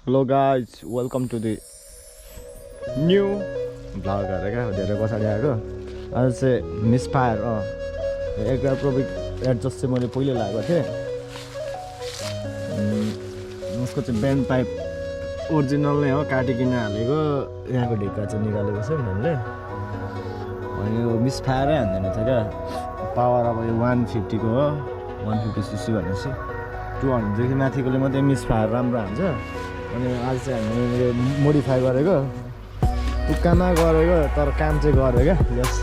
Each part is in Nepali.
Hello guys, welcome to the new vlog हरेका धेरै पछाडी आएको आज चाहिँ misfire एयरक्राफ्ट प्रोबिक एडजस्ट चाहिँ मैले पहिले लगाएको थिएँ उसको चाहिँ बेन्ड पाइप ओरिजिनल नै हो काटिकिन हालेको यहाँको ढिक्का चाहिँ निकालेको छ हामीले अनि यो misfire हान्दैन थियो क्या पावर अब यो 150 को हो 150 cc भनेपछि 200 देखि माथिकोले मात्रै misfire राम्रो हान्छ अनि आज चाहिँ हामीले मोडिफाई गरेको तुक्कामा गरेको तर काम चाहिँ गर्यो क्या यस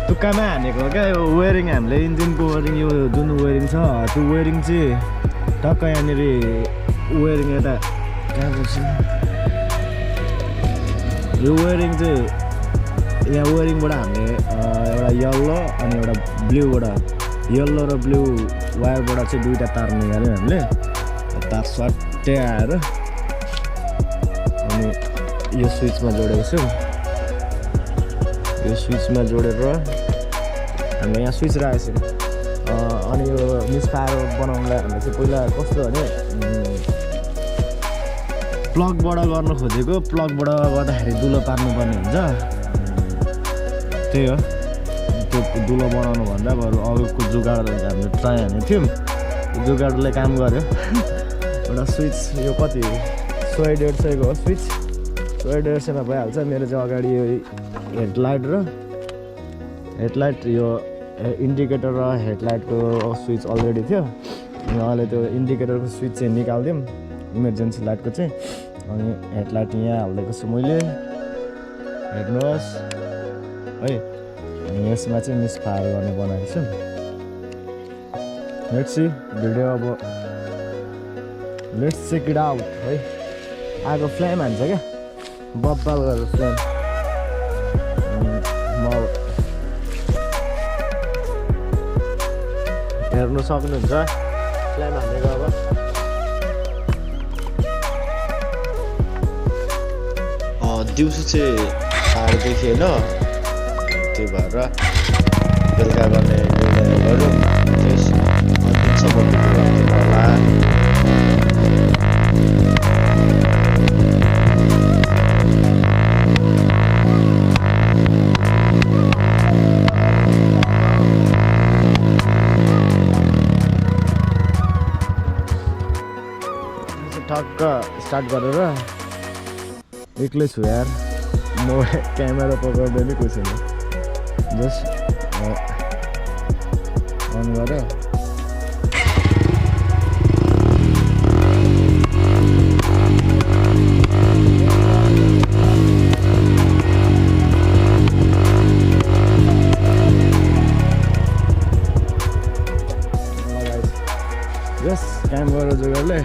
तुक्कामा हानेको क्या यो वेयरिङ हामीले इन्जिनको वेयरिङ यो जुन वेयरिङ छ त्यो वेयरिङ चाहिँ टक्क यहाँनिर वेयरिङ यता कहाँ पर्छ यो वेयरिङ चाहिँ यहाँ वेयरिङबाट हामीले एउटा येल्लो अनि एउटा ब्लूबाट येल्लो र ब्लू वायरबाट चाहिँ दुईटा तार निकाल्यो हामीले तार सट्टै आएर अनि यो स्विचमा जोडेको छु यो स्विचमा जोडेर हामीले यहाँ स्विच राखेको छु अनि यो misfire बनाउनलाई हामीले चाहिँ पहिला कस्तो भने प्लगबाट गर्न खोजेको प्लगबाट गर्दाखेरि दुलो पार्नुपर्ने हुन्छ त्यही हो त्यो दुलो बनाउनु भन्दा बरु अरूको जुगाडले हामीले ट्राई हानेको थियौँ जुगाडले काम गर्यो एउटा स्विच यो कति 100-150 को हो स्विच 100-150 मा भइहाल्छ मेरो चाहिँ अगाडि यो हेडलाइट यो इन्डिकेटर र हेडलाइटको स्विच अलरेडी थियो अहिले त्यो इन्डिकेटरको स्विच चाहिँ निकाल्दियौँ इमर्जेन्सी लाइटको चाहिँ अनि हेडलाइट यहाँ हालिदिएको छु मैले हेर्नुहोस् है यसमा चाहिँ misfire गर्ने बनाएको छु लेट्स सी भिडियो अब लेट्स चेक इट आउट है आगो फ्लेम हान्छ क्या बब्बाल गरेर फ्लेम म हेर्नु सक्नुहुन्छ फ्लेम हानेको अब दिउँसो चाहिँ हार देखिएन त्यही भएर बेलुका गर्ने गऱ्यो अन्तिमसम्म होला ठक्क स्टार्ट गरेर एक्लै छु यार म क्यामेरा पक्राउँदैन कसैले जस्ट अन गरेर जस्ट काम गरेर जुगाडले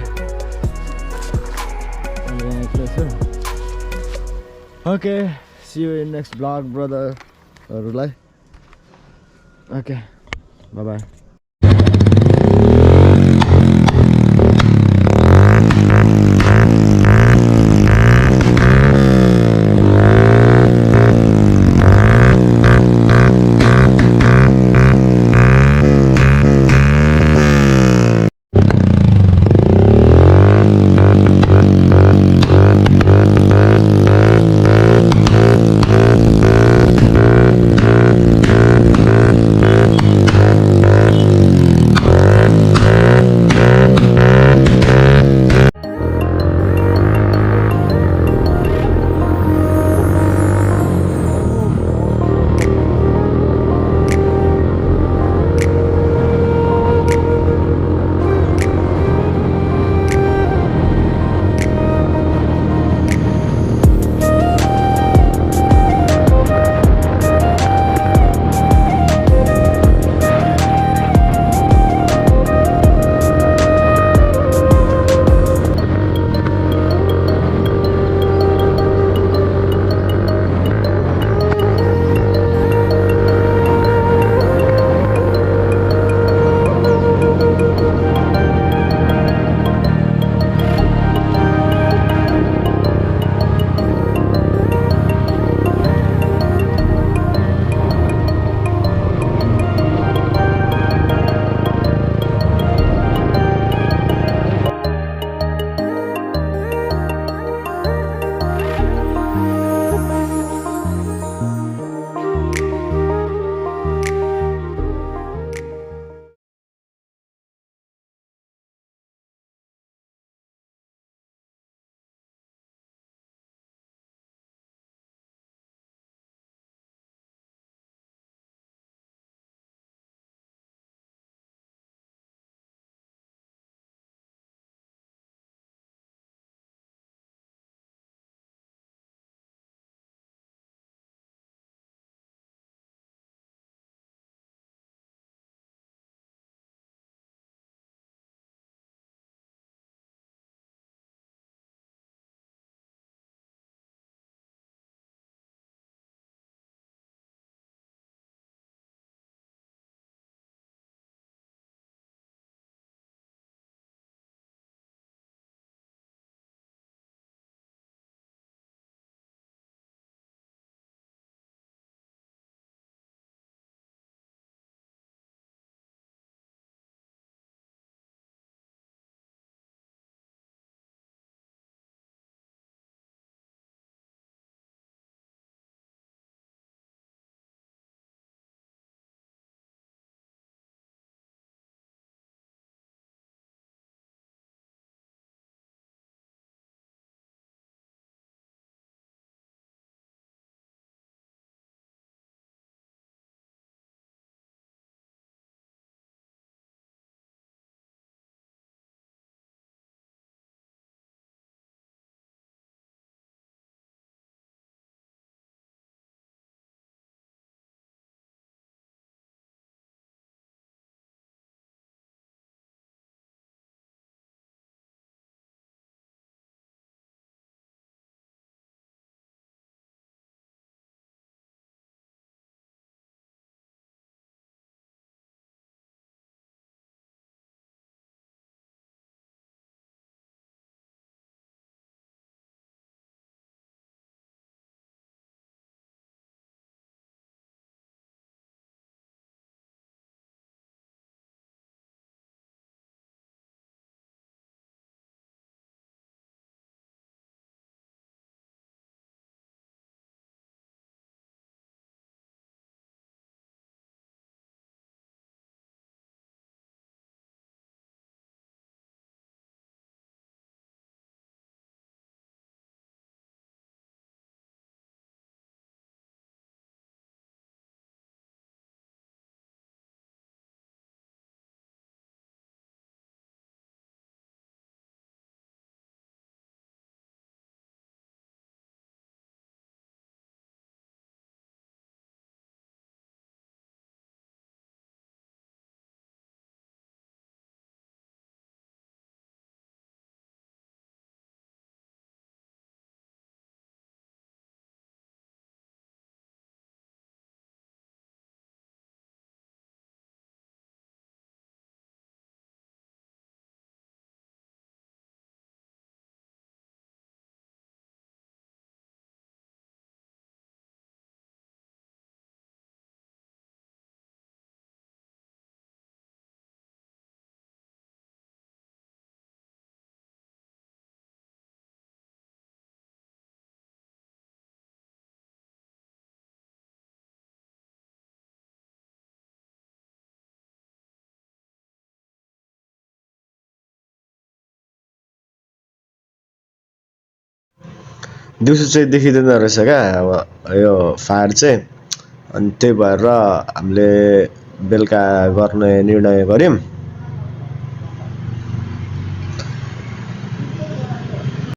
Okay, see you in next vlog, brother. Okay, bye bye. दिउँसो चाहिँ देखिँदैन रहेछ क्या अब यो फायर चाहिँ। अनि त्यही भएर हामीले बेलुका गर्ने निर्णय गऱ्यौँ।